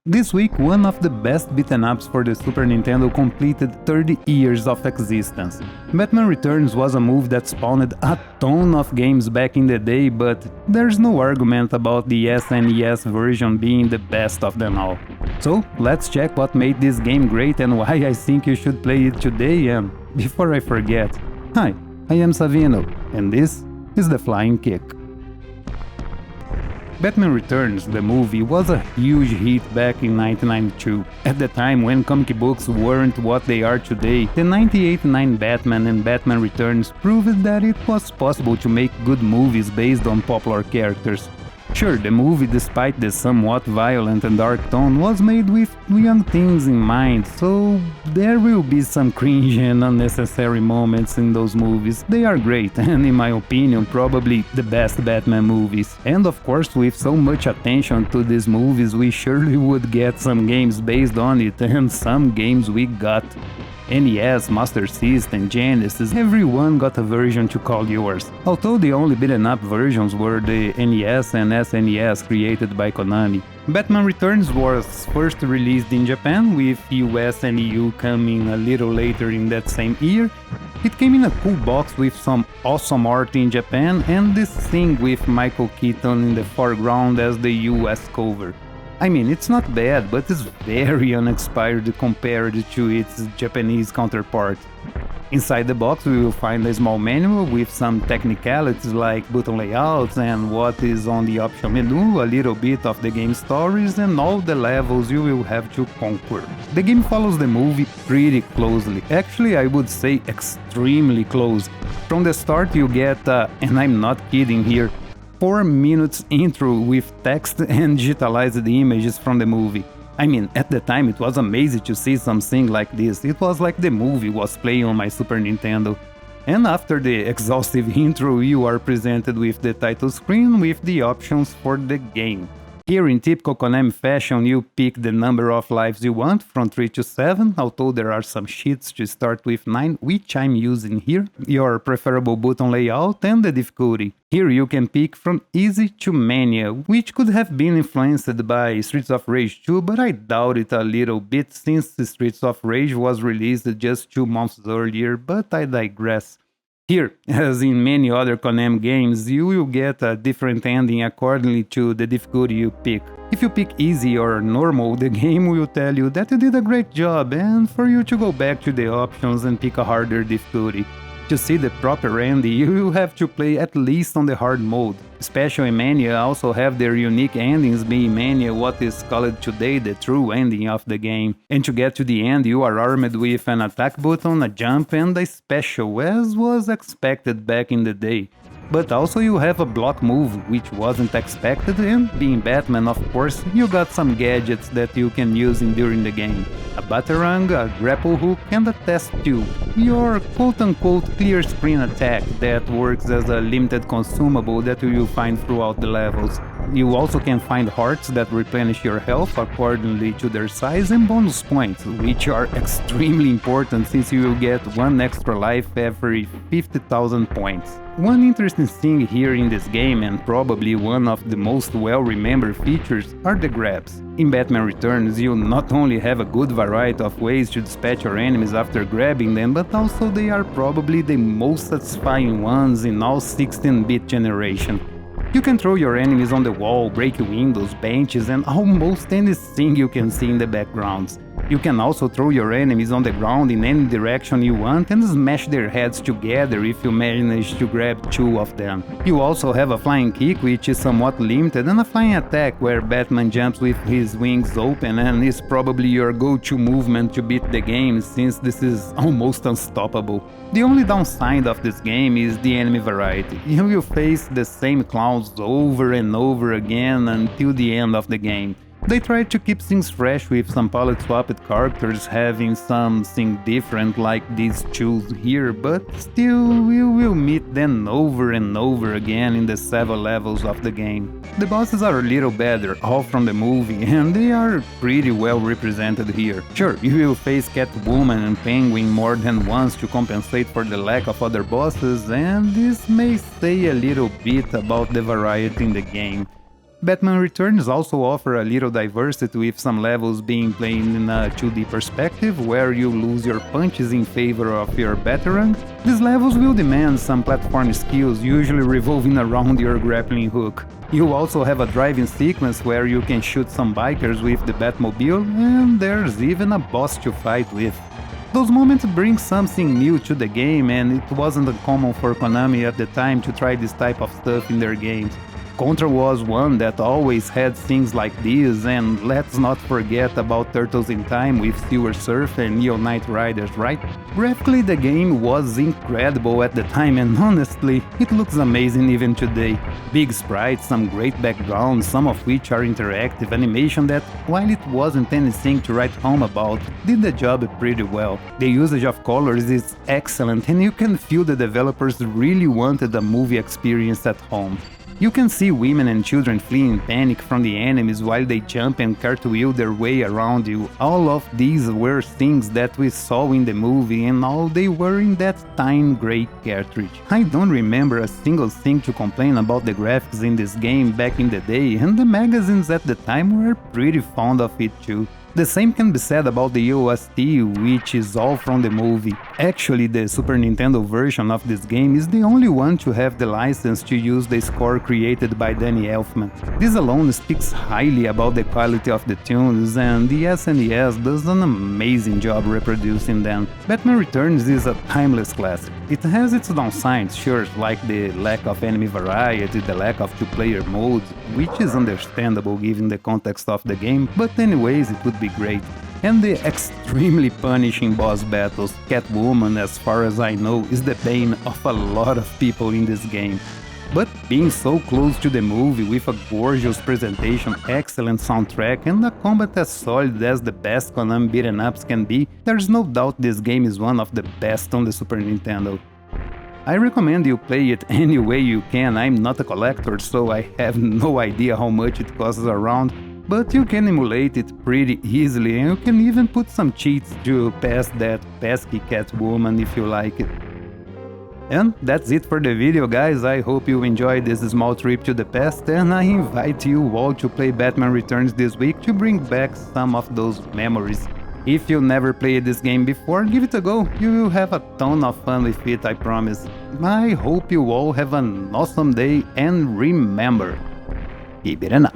This week, one of the best beaten-ups for the Super Nintendo completed 30 years of existence. Batman Returns was a move that spawned a ton of games back in the day, but there's no argument about the SNES version being the best of them all. So, let's check what made this game great and why I think you should play it today. And before I forget, hi, I am Savino, and this is The Flying Kick. Batman Returns, the movie, was a huge hit back in 1992. At the time when comic books weren't what they are today, the 1989 Batman and Batman Returns proved that it was possible to make good movies based on popular characters. Sure, the movie, despite the somewhat violent and dark tone, was made with young teens in mind, so there will be some cringe and unnecessary moments in those movies. They are great, and in my opinion, probably the best Batman movies. And of course, with so much attention to these movies, we surely would get some games based on it, and some games we got. NES, Master System, Genesis, everyone got a version to call yours. Although the only beaten-up versions were the NES and SNES created by Konami. Batman Returns was first released in Japan, with US and EU coming a little later in that same year. It came in a cool box with some awesome art in Japan and this thing with Michael Keaton in the foreground as the US cover. I mean, it's not bad, but it's very uninspired compared to its Japanese counterpart. Inside the box we will find a small manual with some technicalities like button layouts and what is on the option menu, a little bit of the game stories and all the levels you will have to conquer. The game follows the movie pretty closely, actually I would say extremely close. From the start you get, and I'm not kidding here, 4 minutes intro with text and digitalized images from the movie. I mean, at the time it was amazing to see something like this, it was like the movie was playing on my Super Nintendo. And after the exhaustive intro you are presented with the title screen with the options for the game. Here in typical Konami fashion you pick the number of lives you want from 3 to 7, although there are some sheets to start with 9, which I'm using here, your preferable button layout and the difficulty. Here you can pick from easy to mania, which could have been influenced by Streets of Rage 2, but I doubt it a little bit since Streets of Rage was released just 2 months earlier, but I digress. Here, as in many other Konami games, you will get a different ending accordingly to the difficulty you pick. If you pick easy or normal, the game will tell you that you did a great job and for you to go back to the options and pick a harder difficulty. To see the proper ending, you will have to play at least on the hard mode. Special and Mania also have their unique endings, being Mania what is called today the true ending of the game. And to get to the end you are armed with an attack button, a jump and a special, as was expected back in the day. But also you have a block move, which wasn't expected, and being Batman of course, you got some gadgets that you can use during the game. A batarang, a grapple hook and a test tube. Your quote-unquote clear screen attack that works as a limited consumable that you will find throughout the levels. You also can find hearts that replenish your health accordingly to their size and bonus points, which are extremely important since you will get 1 extra life every 50,000 points. One interesting thing here in this game, and probably one of the most well-remembered features, are the grabs. In Batman Returns, you not only have a good variety of ways to dispatch your enemies after grabbing them, but also they are probably the most satisfying ones in all 16-bit generation. You can throw your enemies on the wall, break windows, benches and almost anything you can see in the backgrounds. You can also throw your enemies on the ground in any direction you want and smash their heads together if you manage to grab 2 of them. You also have a flying kick, which is somewhat limited, and a flying attack where Batman jumps with his wings open and is probably your go-to movement to beat the game since this is almost unstoppable. The only downside of this game is the enemy variety. You will face the same clowns over and over again until the end of the game. They tried to keep things fresh with some palette-swapped characters having something different like these two here, but still we will meet them over and over again in the 7 levels of the game. The bosses are a little better, all from the movie, and they are pretty well represented here. Sure, you will face Catwoman and Penguin more than once to compensate for the lack of other bosses, and this may say a little bit about the variety in the game. Batman Returns also offers a little diversity, with some levels being played in a 2D perspective, where you lose your punches in favor of your Batarang. These levels will demand some platform skills, usually revolving around your grappling hook. You also have a driving sequence where you can shoot some bikers with the Batmobile, and there's even a boss to fight with. Those moments bring something new to the game, and it wasn't uncommon for Konami at the time to try this type of stuff in their games. Contra was one that always had things like this, and let's not forget about Turtles in Time with Silver Surfer and Neo Knight Riders, right? Graphically, the game was incredible at the time, and honestly, it looks amazing even today. Big sprites, some great backgrounds, some of which are interactive animation that, while it wasn't anything to write home about, did the job pretty well. The usage of colors is excellent, and you can feel the developers really wanted a movie experience at home. You can see women and children fleeing in panic from the enemies while they jump and cartwheel their way around you. All of these were things that we saw in the movie, and all they were in that tiny gray cartridge. I don't remember a single thing to complain about the graphics in this game back in the day, and the magazines at the time were pretty fond of it too. The same can be said about the OST, which is all from the movie. Actually, the Super Nintendo version of this game is the only one to have the license to use the score created by Danny Elfman. This alone speaks highly about the quality of the tunes, and the SNES does an amazing job reproducing them. Batman Returns is a timeless classic. It has its downsides, sure, like the lack of enemy variety, the lack of two-player modes, which is understandable given the context of the game, but anyways, it would be great. And the extremely punishing boss battles. Catwoman, as far as I know, is the bane of a lot of people in this game. But being so close to the movie with a gorgeous presentation, excellent soundtrack, and a combat as solid as the best Konami beat'em ups can be, there's no doubt this game is one of the best on the Super Nintendo. I recommend you play it any way you can. I'm not a collector, so I have no idea how much it costs around, but you can emulate it pretty easily, and you can even put some cheats to pass that pesky Catwoman if you like it. And that's it for the video, guys. I hope you enjoyed this small trip to the past, and I invite you all to play Batman Returns this week to bring back some of those memories. If you never played this game before, give it a go. You will have a ton of fun with it, I promise. I hope you all have an awesome day, and remember, keep it up.